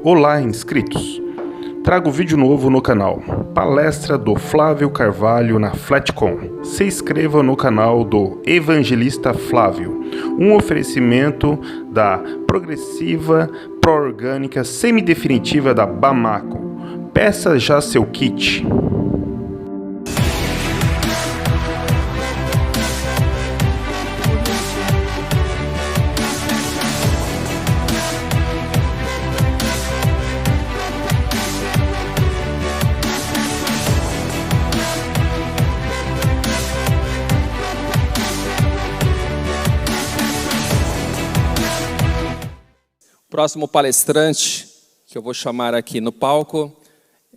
Olá, inscritos! Trago vídeo novo no canal, palestra do Flávio Carvalho na Flatcom. Se inscreva no canal do Evangelista Flávio, um oferecimento da Progressiva Pró-Orgânica Semidefinitiva da Bamaco. Peça já seu kit. O próximo palestrante que eu vou chamar aqui no palco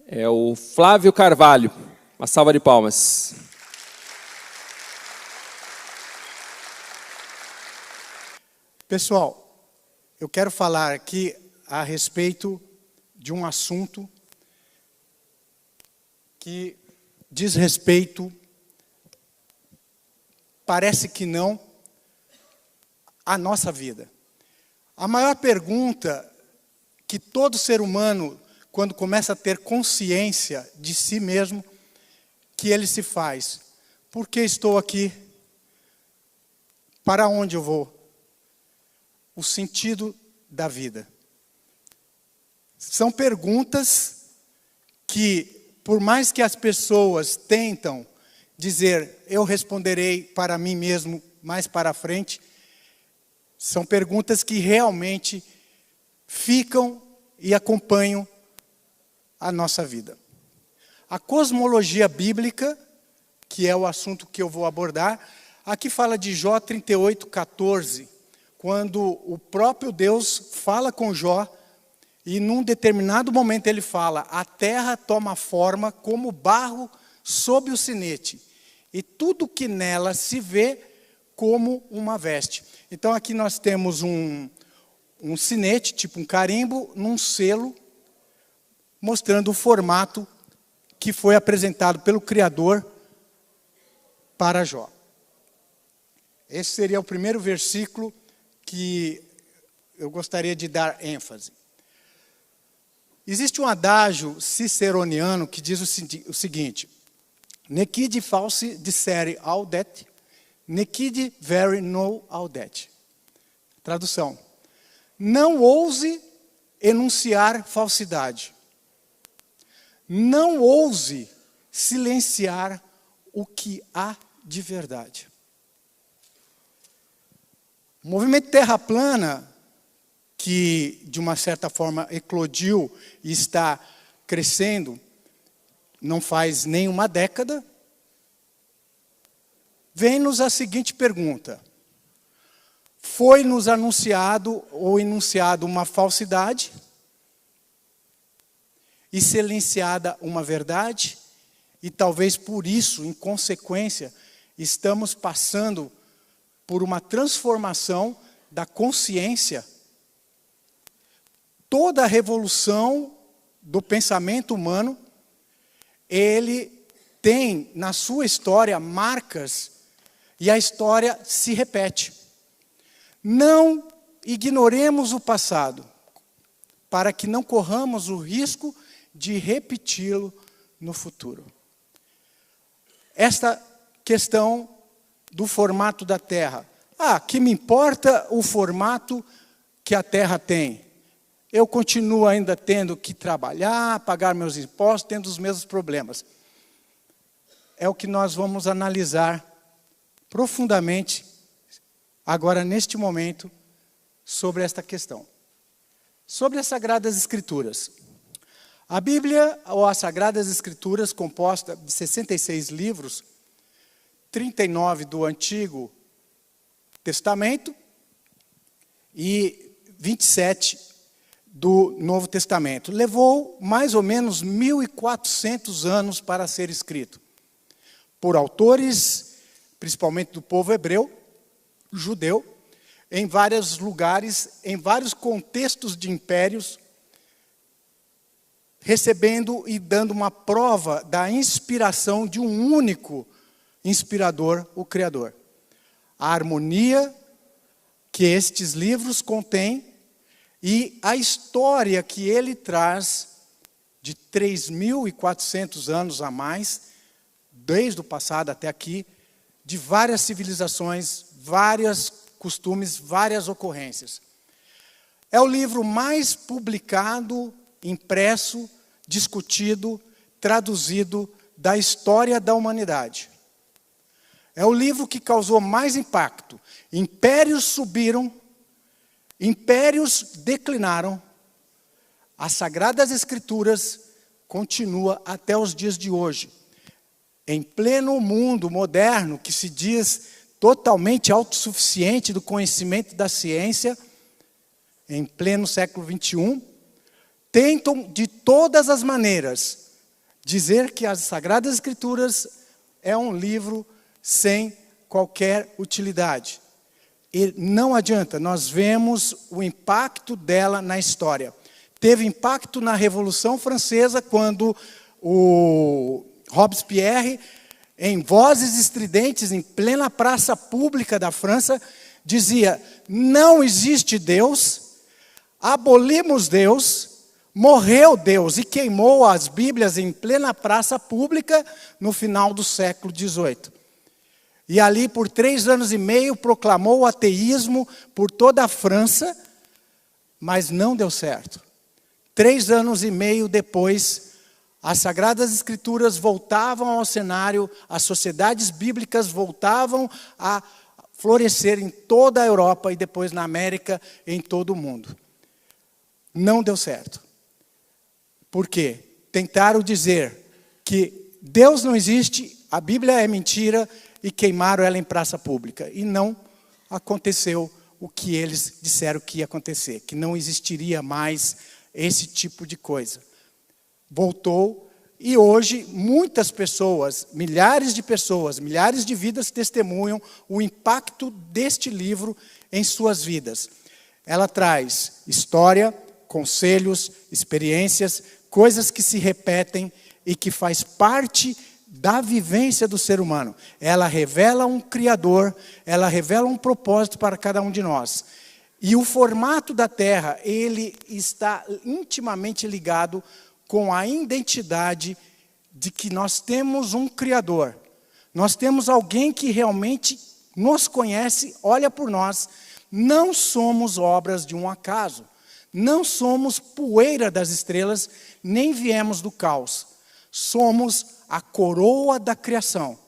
é o Flávio Carvalho. Uma salva de palmas. Pessoal, eu quero falar aqui a respeito de um assunto que diz respeito, parece que não, à nossa vida. A maior pergunta que todo ser humano, quando começa a ter consciência de si mesmo, que ele se faz: por que estou aqui? Para onde eu vou? O sentido da vida. São perguntas que, por mais que as pessoas tentam dizer, eu responderei para mim mesmo mais para frente, são perguntas que realmente ficam e acompanham a nossa vida. A cosmologia bíblica, que é o assunto que eu vou abordar, aqui fala de Jó 38:14, quando o próprio Deus fala com Jó, e num determinado momento ele fala: a terra toma forma como barro sob o sinete, e tudo que nela se vê como uma veste. Então aqui nós temos um sinete, tipo um carimbo, num selo, mostrando o formato que foi apresentado pelo Criador para Jó. Esse seria o primeiro versículo que eu gostaria de dar ênfase. Existe um adágio ciceroniano que diz o seguinte: Necide falsi dicere audet, necide vere no audet. Tradução: não ouse enunciar falsidade. Não ouse silenciar o que há de verdade. O movimento Terra Plana, que de uma certa forma eclodiu e está crescendo, não faz nem uma década, vem-nos a seguinte pergunta: foi-nos anunciado ou enunciado uma falsidade e silenciada uma verdade, e talvez por isso, em consequência, estamos passando por uma transformação da consciência. Toda a revolução do pensamento humano, ele tem na sua história marcas, e a história se repete. Não ignoremos o passado, para que não corramos o risco de repeti-lo no futuro. Esta questão do formato da Terra. Que me importa o formato que a Terra tem? Eu continuo ainda tendo que trabalhar, pagar meus impostos, tendo os mesmos problemas. É o que nós vamos analisar profundamente, agora neste momento, sobre esta questão. Sobre as Sagradas Escrituras. A Bíblia, ou as Sagradas Escrituras, composta de 66 livros, 39 do Antigo Testamento e 27 do Novo Testamento. Levou mais ou menos 1.400 anos para ser escrito, por autores, principalmente do povo hebreu, judeu, em vários lugares, em vários contextos de impérios, recebendo e dando uma prova da inspiração de um único inspirador, o Criador. A harmonia que estes livros contêm E a história que ele traz de 3.400 anos a mais, desde o passado até aqui, de várias civilizações, vários costumes, várias ocorrências. É o livro mais publicado, impresso, discutido, traduzido da história da humanidade. É o livro que causou mais impacto. Impérios subiram, impérios declinaram, as Sagradas Escrituras continuam até os dias de hoje. Em pleno mundo moderno, que se diz totalmente autossuficiente do conhecimento da ciência, em pleno século XXI, tentam de todas as maneiras dizer que as Sagradas Escrituras é um livro sem qualquer utilidade. E não adianta, nós vemos o impacto dela na história. Teve impacto na Revolução Francesa, quando o Robespierre, em vozes estridentes, em plena praça pública da França, dizia: não existe Deus, abolimos Deus, morreu Deus, e queimou as Bíblias em plena praça pública no final do século XVIII. E ali, por 3 anos e meio, proclamou o ateísmo por toda a França, mas não deu certo. 3 anos e meio depois, as Sagradas Escrituras voltavam ao cenário, as sociedades bíblicas voltavam a florescer em toda a Europa e depois na América e em todo o mundo. Não deu certo. Por quê? Tentaram dizer que Deus não existe, a Bíblia é mentira e queimaram ela em praça pública. E não aconteceu o que eles disseram que ia acontecer, que não existiria mais esse tipo de coisa. Voltou, e hoje muitas pessoas, milhares de vidas testemunham o impacto deste livro em suas vidas. Ela traz história, conselhos, experiências, coisas que se repetem e que faz parte da vivência do ser humano. Ela revela um Criador, ela revela um propósito para cada um de nós. E o formato da Terra, ele está intimamente ligado com a identidade de que nós temos um Criador. Nós temos alguém que realmente nos conhece, olha por nós. Não somos obras de um acaso. Não somos poeira das estrelas, nem viemos do caos. Somos a coroa da criação.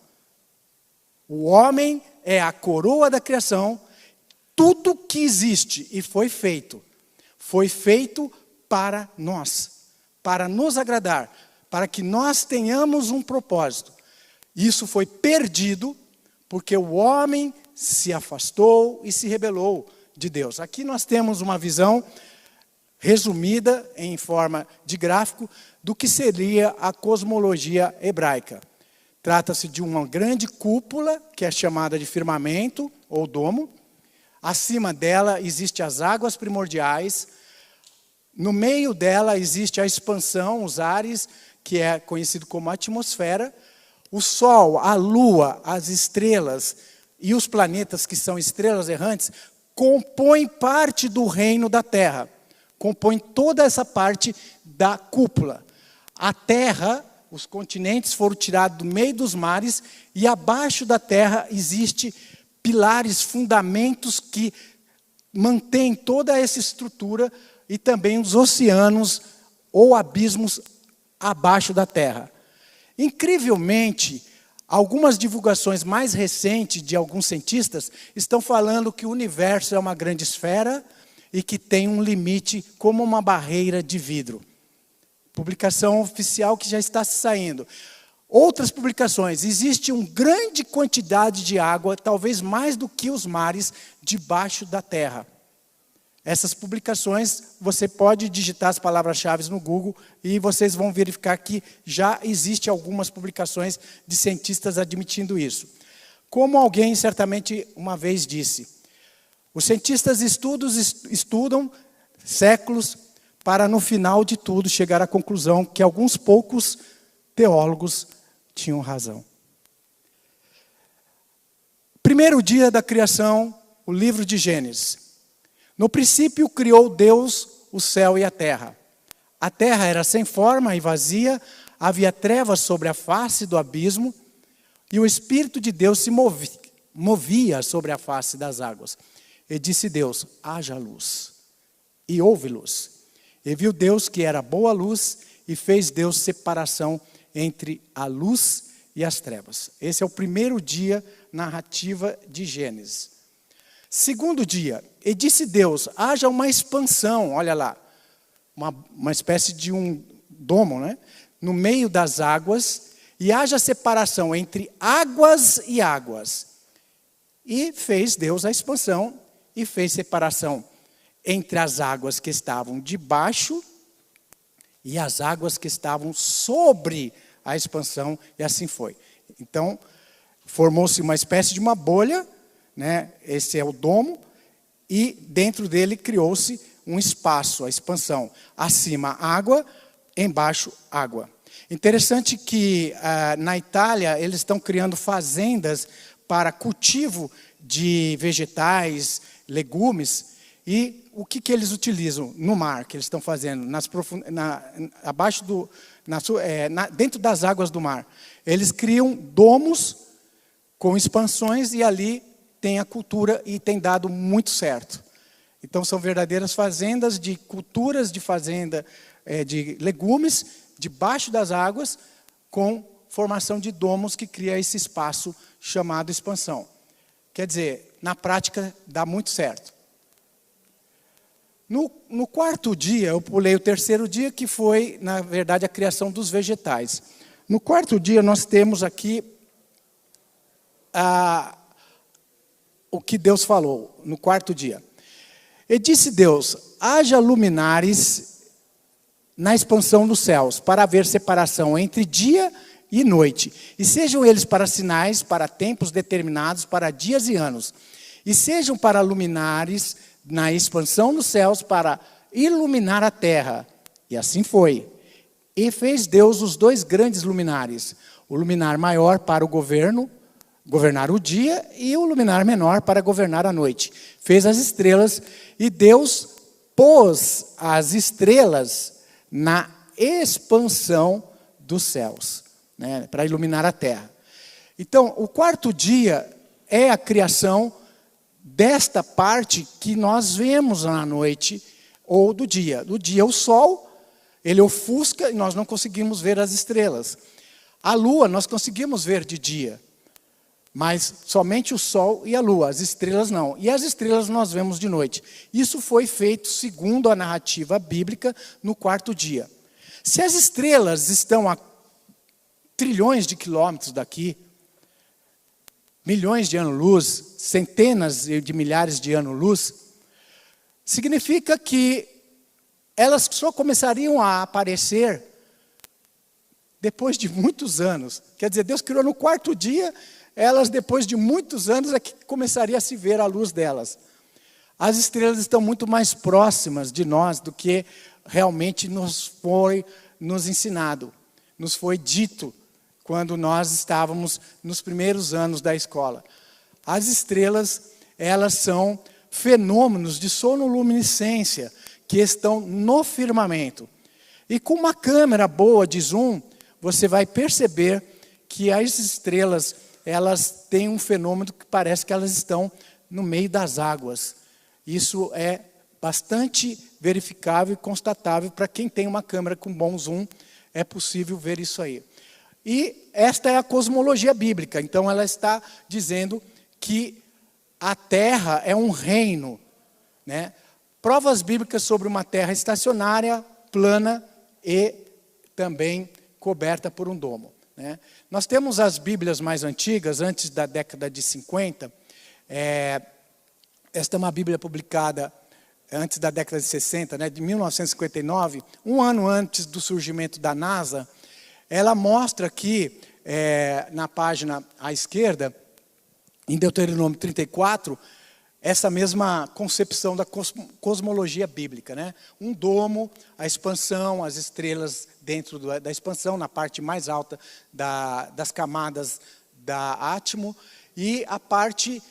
O homem é a coroa da criação. Tudo que existe e foi feito para nós, para nos agradar, para que nós tenhamos um propósito. Isso foi perdido porque o homem se afastou e se rebelou de Deus. Aqui nós temos uma visão resumida em forma de gráfico do que seria a cosmologia hebraica. Trata-se de uma grande cúpula, que é chamada de firmamento ou domo. Acima dela existem as águas primordiais. No meio dela existe a expansão, os ares, que é conhecido como atmosfera. O Sol, a Lua, as estrelas e os planetas, que são estrelas errantes, compõem parte do reino da Terra. Compõem toda essa parte da cúpula. A Terra, os continentes foram tirados do meio dos mares, e abaixo da Terra existe pilares, fundamentos que mantêm toda essa estrutura, e também os oceanos ou abismos abaixo da Terra. Incrivelmente, algumas divulgações mais recentes de alguns cientistas estão falando que o universo é uma grande esfera e que tem um limite como uma barreira de vidro. Publicação oficial que já está saindo. Outras publicações, existe uma grande quantidade de água, talvez mais do que os mares, debaixo da terra. Essas publicações, você pode digitar as palavras-chave no Google e vocês vão verificar que já existem algumas publicações de cientistas admitindo isso. Como alguém certamente uma vez disse, os cientistas estudam séculos para no final de tudo chegar à conclusão que alguns poucos teólogos tinham razão. Primeiro dia da criação, o livro de Gênesis. No princípio criou Deus o céu e a terra. A terra era sem forma e vazia, havia trevas sobre a face do abismo, e o Espírito de Deus se movia sobre a face das águas. E disse Deus: haja luz. E houve luz. E viu Deus que era boa luz, e fez Deus separação entre a luz e as trevas. Esse é o primeiro dia narrativa de Gênesis. Segundo dia, e disse Deus: haja uma expansão, olha lá, uma espécie de um domo, né? No meio das águas, e haja separação entre águas e águas. E fez Deus a expansão, e fez separação entre as águas que estavam debaixo e as águas que estavam sobre a expansão, e assim foi. Então, formou-se uma espécie de uma bolha, né? Esse é o domo, e dentro dele criou-se um espaço, a expansão. Acima, água, embaixo, água. Interessante que na Itália eles estão criando fazendas para cultivo de vegetais, legumes, e o que eles utilizam no mar, que eles estão fazendo, dentro das águas do mar. Eles criam domos com expansões e ali tem a cultura e tem dado muito certo. Então são verdadeiras fazendas de culturas de fazenda de legumes debaixo das águas com formação de domos que cria esse espaço chamado expansão. Quer dizer, na prática dá muito certo. No quarto dia, eu pulei o terceiro dia, que foi, na verdade, a criação dos vegetais. No quarto dia, nós temos aqui o que Deus falou, no quarto dia. E disse Deus: haja luminares na expansão dos céus, para haver separação entre dia e noite. E sejam eles para sinais, para tempos determinados, para dias e anos. E sejam para luminares na expansão dos céus, para iluminar a terra. E assim foi. E fez Deus os dois grandes luminares. O luminar maior para o governar o dia, e o luminar menor para governar a noite. Fez as estrelas, e Deus pôs as estrelas na expansão dos céus, né, para iluminar a terra. Então, o quarto dia é a criação desta parte que nós vemos na noite ou do dia. Do dia, o sol, ele ofusca e nós não conseguimos ver as estrelas. A lua nós conseguimos ver de dia, mas somente o sol e a lua, as estrelas não. E as estrelas nós vemos de noite. Isso foi feito segundo a narrativa bíblica no quarto dia. Se as estrelas estão a trilhões de quilômetros daqui, milhões de anos-luz, centenas de milhares de anos-luz, significa que elas só começariam a aparecer depois de muitos anos. Quer dizer, Deus criou no quarto dia, elas depois de muitos anos é que começaria a se ver a luz delas. As estrelas estão muito mais próximas de nós do que realmente nos foi ensinado, nos foi dito quando nós estávamos nos primeiros anos da escola. As estrelas, elas são fenômenos de sonoluminescência que estão no firmamento. E com uma câmera boa de zoom, você vai perceber que as estrelas, elas têm um fenômeno que parece que elas estão no meio das águas. Isso é bastante verificável e constatável para quem tem uma câmera com bom zoom, é possível ver isso aí. E esta é a cosmologia bíblica. Então ela está dizendo que a Terra é um reino, né? Provas bíblicas sobre uma terra estacionária, plana e também coberta por um domo, né? Nós temos as Bíblias mais antigas, antes da década de 50. Esta é uma Bíblia publicada antes da década de 60, né, de 1959, um ano antes do surgimento da NASA. Ela mostra aqui, na página à esquerda, em Deuteronômio 34, essa mesma concepção da cosmologia bíblica, né? Um domo, a expansão, as estrelas dentro da expansão, na parte mais alta das camadas da átomo, e a parte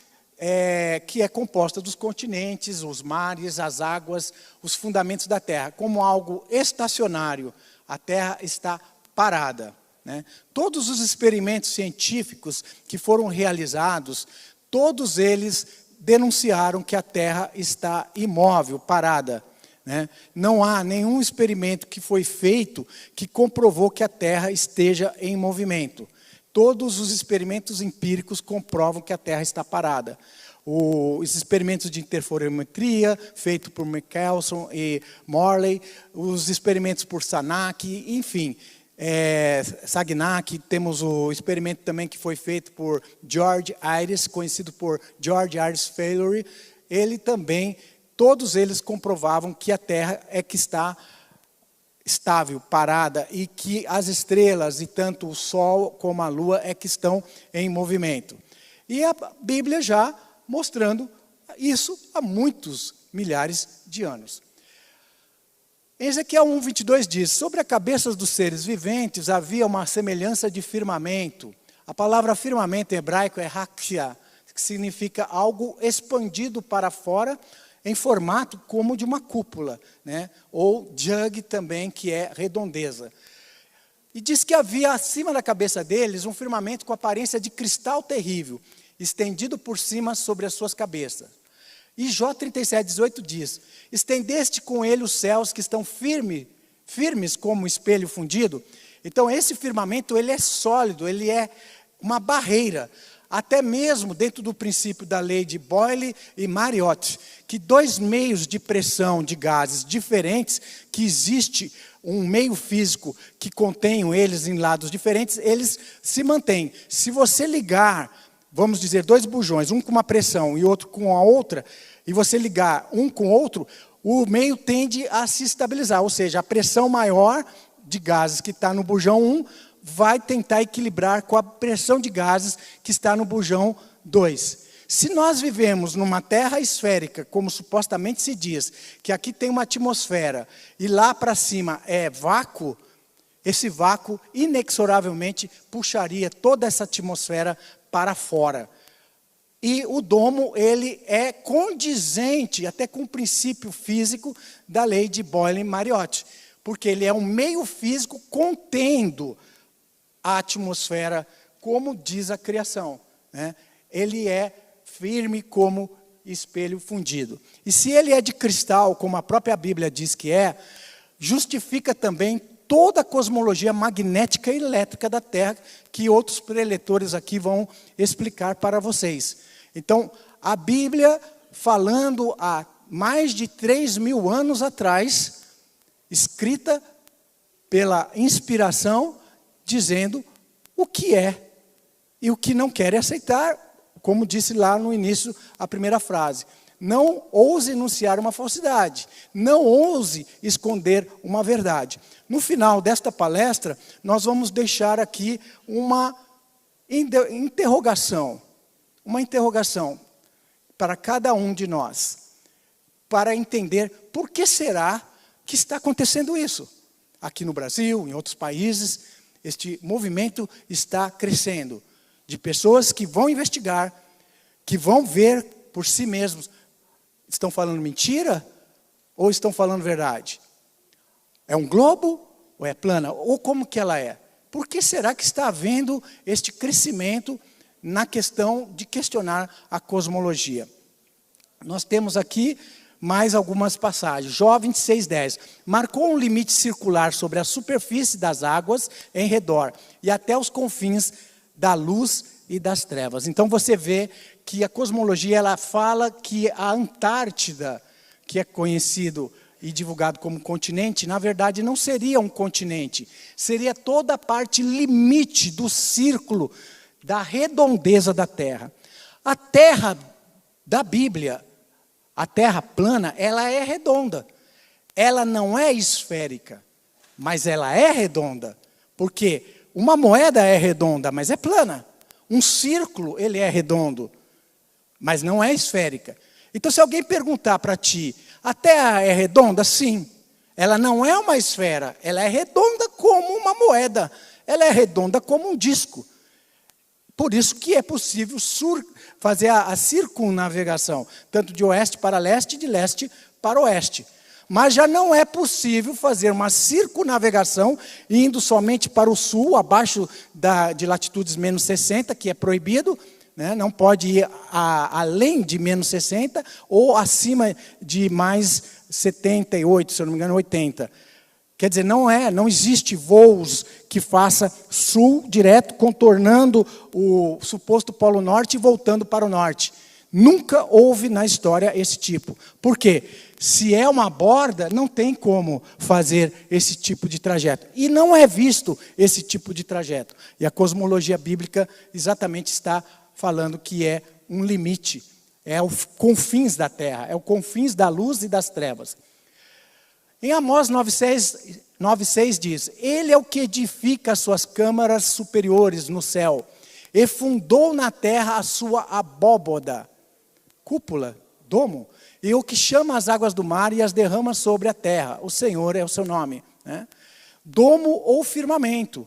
que é composta dos continentes, os mares, as águas, os fundamentos da Terra, como algo estacionário. A Terra está parada, né? Todos os experimentos científicos que foram realizados, todos eles denunciaram que a Terra está imóvel, parada, né? Não há nenhum experimento que foi feito que comprovou que a Terra esteja em movimento. Todos os experimentos empíricos comprovam que a Terra está parada. Os experimentos de interferometria, feitos por Michelson e Morley, os experimentos por Sagnac, enfim, Sagnac, temos o experimento também que foi feito por George Ayres, conhecido por George Ayres Falery. Ele também, todos eles comprovavam que a Terra é que está estável, parada, e que as estrelas, e tanto o Sol como a Lua, é que estão em movimento. E a Bíblia já mostrando isso há muitos milhares de anos. Em Ezequiel 1:22 diz: sobre a cabeça dos seres viventes havia uma semelhança de firmamento. A palavra firmamento em hebraico é hakia, que significa algo expandido para fora, em formato como de uma cúpula, né? Ou jug também, que é redondeza. E diz que havia acima da cabeça deles um firmamento com aparência de cristal terrível, estendido por cima sobre as suas cabeças. E Jó 37:18 diz: estendeste com ele os céus que estão firmes como espelho fundido. Então esse firmamento, ele é sólido, ele é uma barreira. Até mesmo dentro do princípio da lei de Boyle e Mariotte, que dois meios de pressão de gases diferentes, que existe um meio físico que contém eles em lados diferentes, eles se mantêm. Se você ligar, vamos dizer, dois bujões, um com uma pressão e outro com a outra, e você ligar um com o outro, o meio tende a se estabilizar, ou seja, a pressão maior de gases que está no bujão 1 vai tentar equilibrar com a pressão de gases que está no bujão 2. Se nós vivemos numa terra esférica, como supostamente se diz, que aqui tem uma atmosfera e lá para cima é vácuo, esse vácuo inexoravelmente puxaria toda essa atmosfera para fora. E o domo, ele é condizente até com o princípio físico da lei de Boyle e Mariotte, porque ele é um meio físico contendo a atmosfera, como diz a criação, né? Ele é firme como espelho fundido. E se ele é de cristal, como a própria Bíblia diz que é, justifica também toda a cosmologia magnética e elétrica da Terra, que outros preletores aqui vão explicar para vocês. Então, a Bíblia, falando há mais de 3.000 anos atrás, escrita pela inspiração, dizendo o que é e o que não quer aceitar, como disse lá no início a primeira frase. Não ouse enunciar uma falsidade, não ouse esconder uma verdade. No final desta palestra, nós vamos deixar aqui uma interrogação para cada um de nós, para entender por que será que está acontecendo isso. Aqui no Brasil, em outros países, este movimento está crescendo, de pessoas que vão investigar, que vão ver por si mesmos, estão falando mentira ou estão falando verdade? É um globo ou é plana? Ou como que ela é? Por que será que está havendo este crescimento na questão de questionar a cosmologia? Nós temos aqui mais algumas passagens. Jó 26:10. Marcou um limite circular sobre a superfície das águas em redor e até os confins da luz e das trevas. Então você vê que a cosmologia, ela fala que a Antártida, que é conhecido e divulgado como continente, na verdade não seria um continente, seria toda a parte limite do círculo da redondeza da Terra. A Terra da Bíblia, a Terra plana, ela é redonda. Ela não é esférica, mas ela é redonda. Porque uma moeda é redonda, mas é plana. Um círculo, ele é redondo, mas não é esférica. Então, se alguém perguntar para ti, a Terra é redonda? Sim. Ela não é uma esfera, ela é redonda como uma moeda. Ela é redonda como um disco. Por isso que é possível fazer a circunnavegação, tanto de oeste para leste e de leste para oeste. Mas já não é possível fazer uma circunnavegação indo somente para o sul, abaixo de latitudes menos 60, que é proibido, né? Não pode ir além de menos 60 ou acima de mais 78, se eu não me engano, 80. Quer dizer, não existe voos que faça sul direto, contornando o suposto Polo Norte e voltando para o norte. Nunca houve na história esse tipo. Por quê? Se é uma borda, não tem como fazer esse tipo de trajeto. E não é visto esse tipo de trajeto. E a cosmologia bíblica exatamente está falando que é um limite. É os confins da terra, é os confins da luz e das trevas. Em Amós 9,6 diz: Ele é o que edifica as suas câmaras superiores no céu, e fundou na terra a sua abóboda, cúpula, domo, e o que chama as águas do mar e as derrama sobre a terra. O Senhor é o seu nome, né? Domo ou firmamento,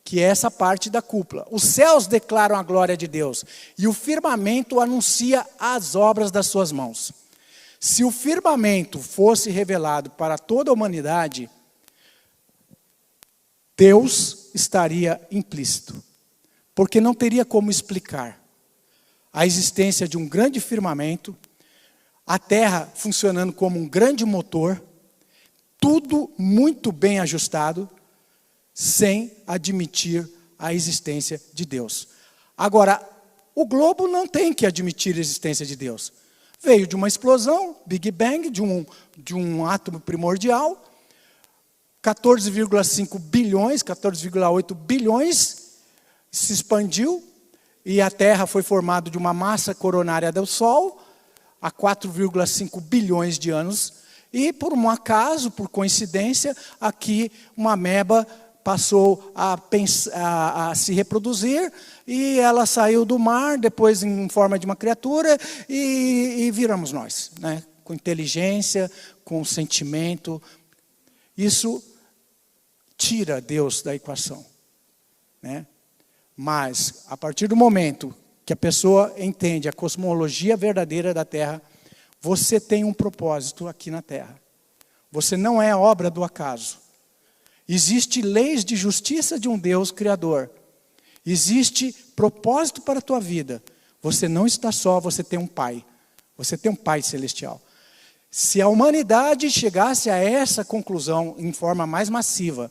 que é essa parte da cúpula. Os céus declaram a glória de Deus, e o firmamento anuncia as obras das suas mãos. Se o firmamento fosse revelado para toda a humanidade, Deus estaria implícito, porque não teria como explicar a existência de um grande firmamento, a terra funcionando como um grande motor, tudo muito bem ajustado, sem admitir a existência de Deus. Agora, o globo não tem que admitir a existência de Deus. Veio de uma explosão, Big Bang, de um átomo primordial, 14,5 bilhões, 14,8 bilhões, se expandiu, e a Terra foi formada de uma massa coronária do Sol, há 4,5 bilhões de anos, e por um acaso, por coincidência, aqui uma ameba passou a se reproduzir, e ela saiu do mar, depois em forma de uma criatura, e viramos nós, né? Com inteligência, com sentimento. Isso tira Deus da equação, né? Mas, a partir do momento que a pessoa entende a cosmologia verdadeira da Terra, você tem um propósito aqui na Terra. Você não é obra do acaso. Existem leis de justiça de um Deus criador. Existe propósito para a tua vida. Você não está só, você tem um Pai. Você tem um Pai celestial. Se a humanidade chegasse a essa conclusão em forma mais massiva,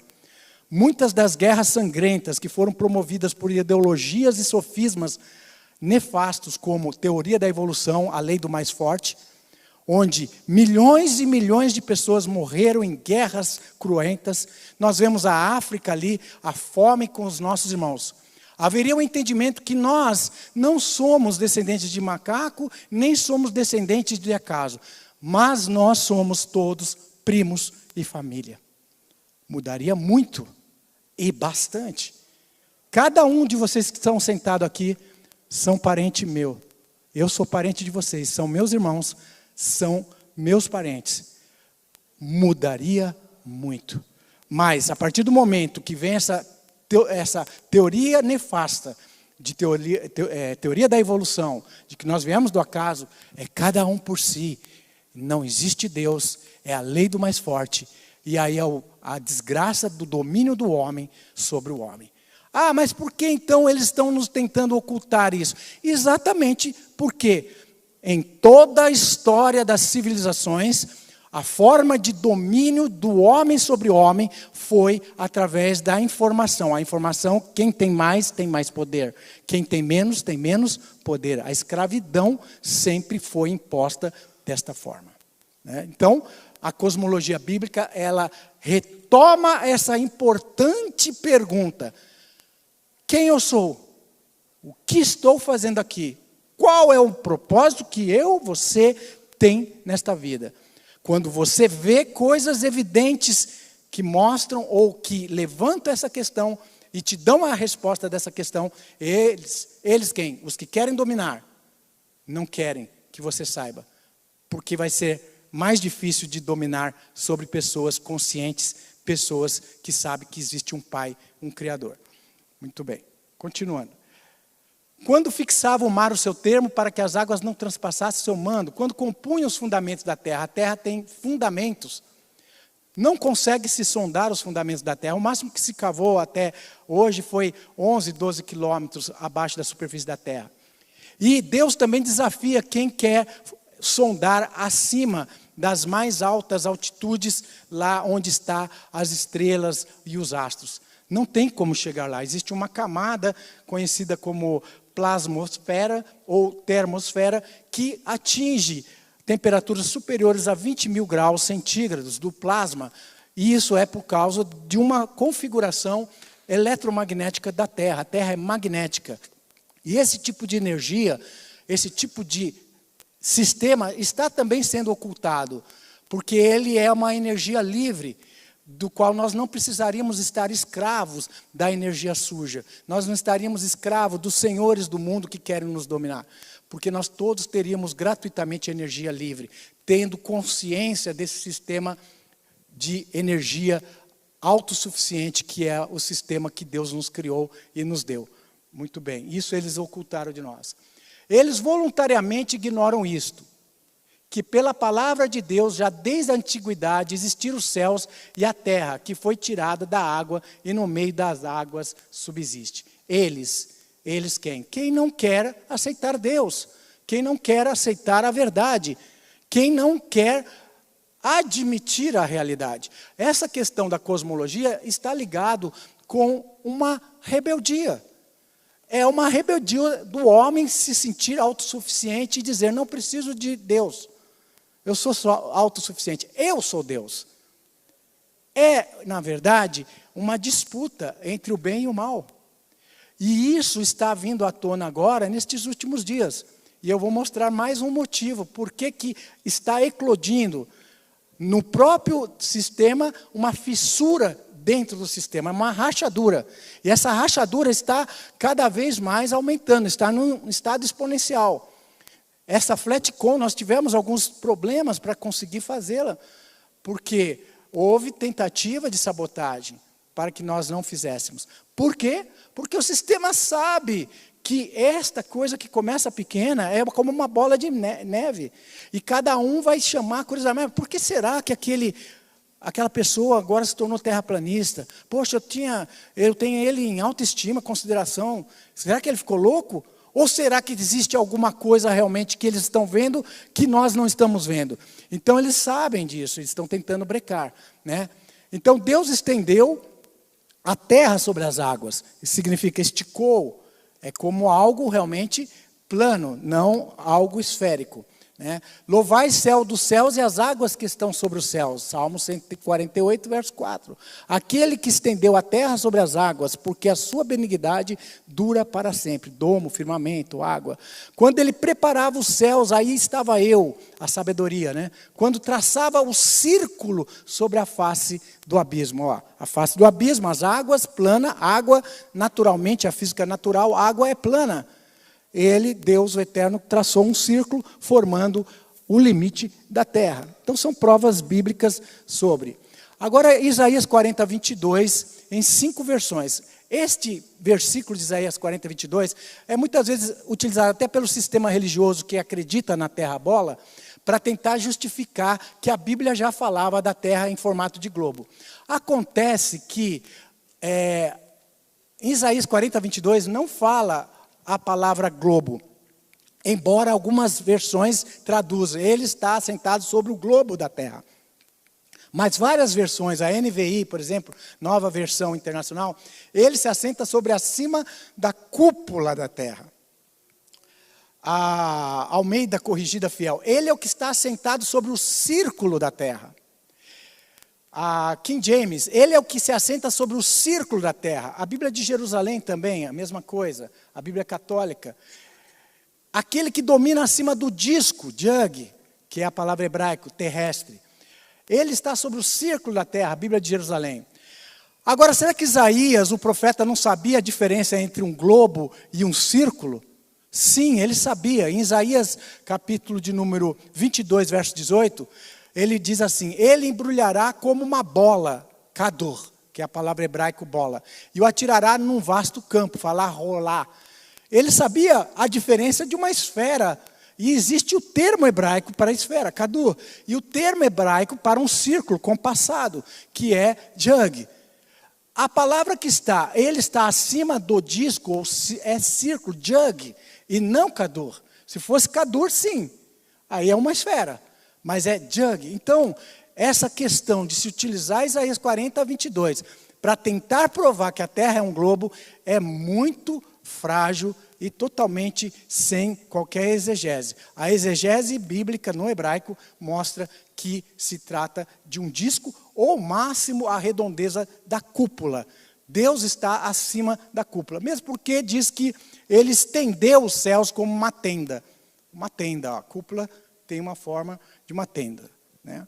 muitas das guerras sangrentas que foram promovidas por ideologias e sofismas nefastos, como teoria da evolução, a lei do mais forte, onde milhões e milhões de pessoas morreram em guerras cruentas. Nós vemos a África ali, a fome com os nossos irmãos. Haveria um entendimento que nós não somos descendentes de macaco, nem somos descendentes de acaso, mas nós somos todos primos e família. Mudaria muito e bastante. Cada um de vocês que estão sentados aqui são parente meu. Eu sou parente de vocês, são meus irmãos, são meus parentes. Mudaria muito. Mas, a partir do momento que vem essa teoria nefasta, de teoria da evolução, de que nós viemos do acaso, é cada um por si. Não existe Deus, é a lei do mais forte. E aí é a desgraça do domínio do homem sobre o homem. Ah, mas por que então eles estão nos tentando ocultar isso? Exatamente porque em toda a história das civilizações, a forma de domínio do homem sobre o homem foi através da informação. A informação, quem tem mais poder. Quem tem menos poder. A escravidão sempre foi imposta desta forma, né? Então, a cosmologia bíblica, ela retoma essa importante pergunta: quem eu sou? O que estou fazendo aqui? Qual é o propósito que você tem nesta vida? Quando você vê coisas evidentes que mostram ou que levantam essa questão e te dão a resposta dessa questão, eles quem? Os que querem dominar, não querem que você saiba, porque vai ser mais difícil de dominar sobre pessoas conscientes, pessoas que sabem que existe um Pai, um Criador. Muito bem, continuando. Quando fixava o mar o seu termo para que as águas não transpassassem seu mando, quando compunha os fundamentos da terra, a terra tem fundamentos. Não consegue se sondar os fundamentos da terra. O máximo que se cavou até hoje foi 11, 12 quilômetros abaixo da superfície da terra. E Deus também desafia quem quer sondar acima das mais altas altitudes, lá onde estão as estrelas e os astros. Não tem como chegar lá. Existe uma camada conhecida como plasmosfera ou termosfera que atinge temperaturas superiores a 20 mil graus centígrados do plasma. E isso é por causa de uma configuração eletromagnética da Terra. A Terra é magnética. E esse tipo de energia, esse tipo de sistema está também sendo ocultado, porque ele é uma energia livre, do qual nós não precisaríamos estar escravos da energia suja. Nós não estaríamos escravos dos senhores do mundo que querem nos dominar, porque nós todos teríamos gratuitamente energia livre, tendo consciência desse sistema de energia autossuficiente, que é o sistema que Deus nos criou e nos deu. Muito bem, isso eles ocultaram de nós. Eles voluntariamente ignoram isto, que pela palavra de Deus, já desde a antiguidade, existiram os céus e a terra, que foi tirada da água e no meio das águas subsiste. Eles quem? Quem não quer aceitar Deus, quem não quer aceitar a verdade, quem não quer admitir a realidade. Essa questão da cosmologia está ligado com uma rebeldia. É uma rebeldia do homem se sentir autossuficiente e dizer, não preciso de Deus. Eu sou só autossuficiente. Eu sou Deus. É, na verdade, uma disputa entre o bem e o mal. E isso está vindo à tona agora, nestes últimos dias. E eu vou mostrar mais um motivo. Por que está eclodindo no próprio sistema uma fissura dentro do sistema, uma rachadura. E essa rachadura está cada vez mais aumentando, está num estado exponencial. Essa Flatcom, nós tivemos alguns problemas para conseguir fazê-la, porque houve tentativa de sabotagem para que nós não fizéssemos. Por quê? Porque o sistema sabe que esta coisa que começa pequena é como uma bola de neve. E cada um vai chamar curiosamente, por que será que aquela pessoa agora se tornou terraplanista? Poxa, eu tenho ele em autoestima, consideração. Será que ele ficou louco? Ou será que existe alguma coisa realmente que eles estão vendo que nós não estamos vendo? Então eles sabem disso, eles estão tentando brecar, né? Então Deus estendeu a terra sobre as águas. Isso significa esticou. É como algo realmente plano, não algo esférico. Louvai céu dos céus e as águas que estão sobre os céus. Salmo 148, verso 4. Aquele que estendeu a terra sobre as águas, porque a sua benignidade dura para sempre. Domo, firmamento, água. Quando ele preparava os céus, aí estava eu, a sabedoria. Quando traçava o círculo sobre a face do abismo. A face do abismo, as águas, plana, água, naturalmente, a física natural, água é plana. Ele, Deus o Eterno, traçou um círculo formando o limite da terra. Então são provas bíblicas sobre. Agora Isaías 40, 22, em 5 versões. Este versículo de Isaías 40, 22 é muitas vezes utilizado até pelo sistema religioso que acredita na terra bola, para tentar justificar que a Bíblia já falava da terra em formato de globo. Acontece que em Isaías 40, 22 não fala a palavra globo, embora algumas versões traduzam, ele está assentado sobre o globo da terra. Mas várias versões, a NVI, por exemplo, nova versão internacional, ele se assenta sobre acima da cúpula da terra. A Almeida Corrigida Fiel, ele é o que está assentado sobre o círculo da terra. A King James, ele é o que se assenta sobre o círculo da terra. A Bíblia de Jerusalém também, a mesma coisa. A Bíblia católica. Aquele que domina acima do disco, jug, que é a palavra hebraica, terrestre. Ele está sobre o círculo da terra, a Bíblia de Jerusalém. Agora, será que Isaías, o profeta, não sabia a diferença entre um globo e um círculo? Sim, ele sabia. Em Isaías, capítulo de número 22, verso 18... ele diz assim, ele embrulhará como uma bola, kador, que é a palavra hebraica bola, e o atirará num vasto campo, falar rolar. Ele sabia a diferença de uma esfera. E existe o termo hebraico para a esfera, kadu, e o termo hebraico para um círculo compassado, que é jug. A palavra que está, ele está acima do disco, ou é círculo, jug, e não kadur. Se fosse kadur, sim, aí é uma esfera, mas é jug. Então, essa questão de se utilizar Isaías 40, 22, para tentar provar que a Terra é um globo, é muito frágil e totalmente sem qualquer exegese. A exegese bíblica no hebraico mostra que se trata de um disco ou máximo a redondeza da cúpula. Deus está acima da cúpula, mesmo porque diz que ele estendeu os céus como uma tenda. Uma tenda, a cúpula tem uma forma de uma tenda, né?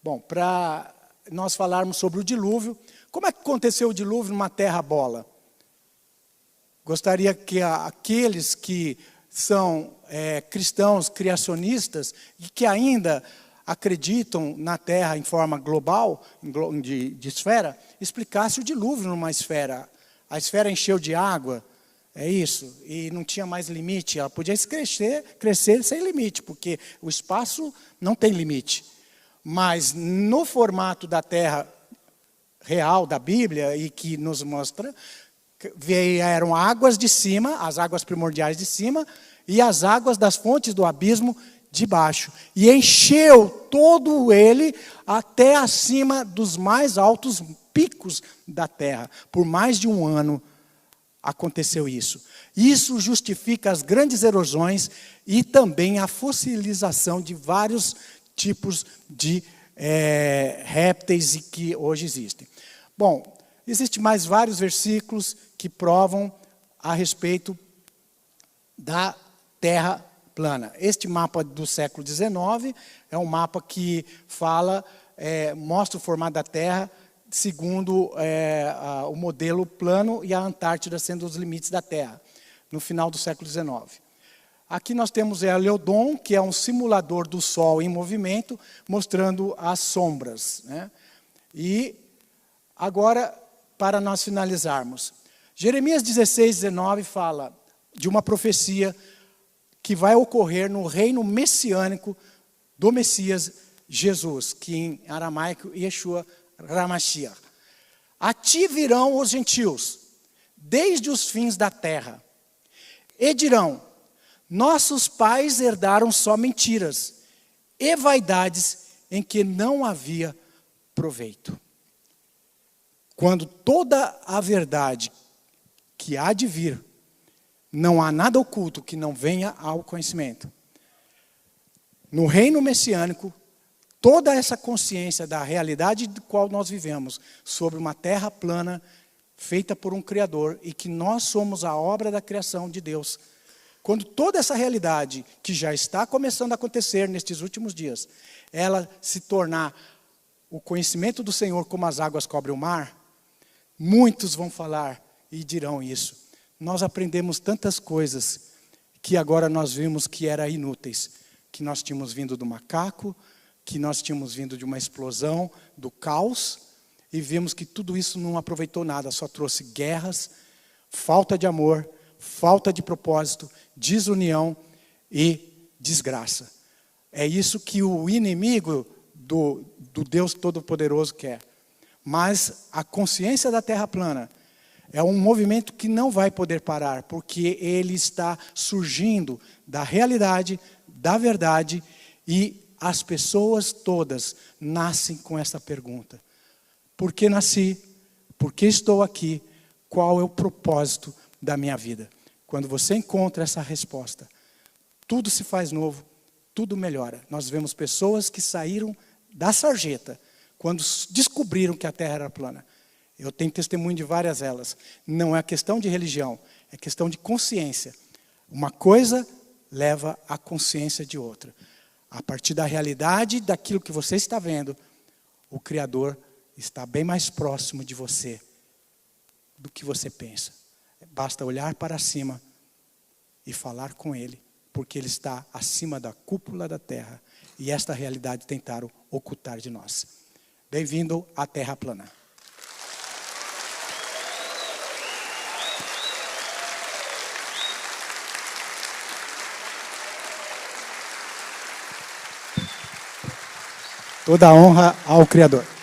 Bom, para nós falarmos sobre o dilúvio, como é que aconteceu o dilúvio numa terra bola? Gostaria que aqueles que são cristãos criacionistas e que ainda acreditam na Terra em forma global, de esfera, explicasse o dilúvio numa esfera. A esfera encheu de água, é isso, e não tinha mais limite. Ela podia crescer sem limite, porque o espaço não tem limite. Mas no formato da Terra real, da Bíblia, e que nos mostra, vieram águas de cima, as águas primordiais de cima, e as águas das fontes do abismo de baixo. E encheu todo ele até acima dos mais altos picos da terra. Por mais de um ano aconteceu isso. Isso justifica as grandes erosões e também a fossilização de vários tipos de répteis que hoje existem. Bom, existem mais vários versículos que provam a respeito da Terra plana. Este mapa do século XIX é um mapa que fala, mostra o formato da Terra segundo o modelo plano e a Antártida sendo os limites da Terra, no final do século XIX. Aqui nós temos a Heliodon, que é um simulador do Sol em movimento, mostrando as sombras, né? E agora, para nós finalizarmos, Jeremias 16, 19 fala de uma profecia que vai ocorrer no reino messiânico do Messias Jesus, que em aramaico, Yeshua Ramashiach. A ti virão os gentios, desde os fins da terra, e dirão, nossos pais herdaram só mentiras e vaidades em que não havia proveito. Quando toda a verdade que há de vir, não há nada oculto que não venha ao conhecimento. No reino messiânico, toda essa consciência da realidade do qual nós vivemos, sobre uma terra plana, feita por um Criador, e que nós somos a obra da criação de Deus. Quando toda essa realidade, que já está começando a acontecer nestes últimos dias, ela se tornar o conhecimento do Senhor como as águas cobrem o mar, muitos vão falar e dirão isso. Nós aprendemos tantas coisas que agora nós vimos que eram inúteis. Que nós tínhamos vindo do macaco, que nós tínhamos vindo de uma explosão, do caos, e vimos que tudo isso não aproveitou nada, só trouxe guerras, falta de amor, falta de propósito, desunião e desgraça. É isso que o inimigo do Deus Todo-Poderoso quer. Mas a consciência da terra plana é um movimento que não vai poder parar, porque ele está surgindo da realidade, da verdade, e as pessoas todas nascem com essa pergunta. Por que nasci? Por que estou aqui? Qual é o propósito da minha vida? Quando você encontra essa resposta, tudo se faz novo, tudo melhora. Nós vemos pessoas que saíram da sarjeta, quando descobriram que a terra era plana. Eu tenho testemunho de várias delas. Não é questão de religião, é questão de consciência. Uma coisa leva à consciência de outra. A partir da realidade daquilo que você está vendo, o Criador está bem mais próximo de você do que você pensa. Basta olhar para cima e falar com Ele, porque Ele está acima da cúpula da terra. E esta realidade tentaram ocultar de nós. Bem-vindo à Terra Plana. Toda a honra ao Criador.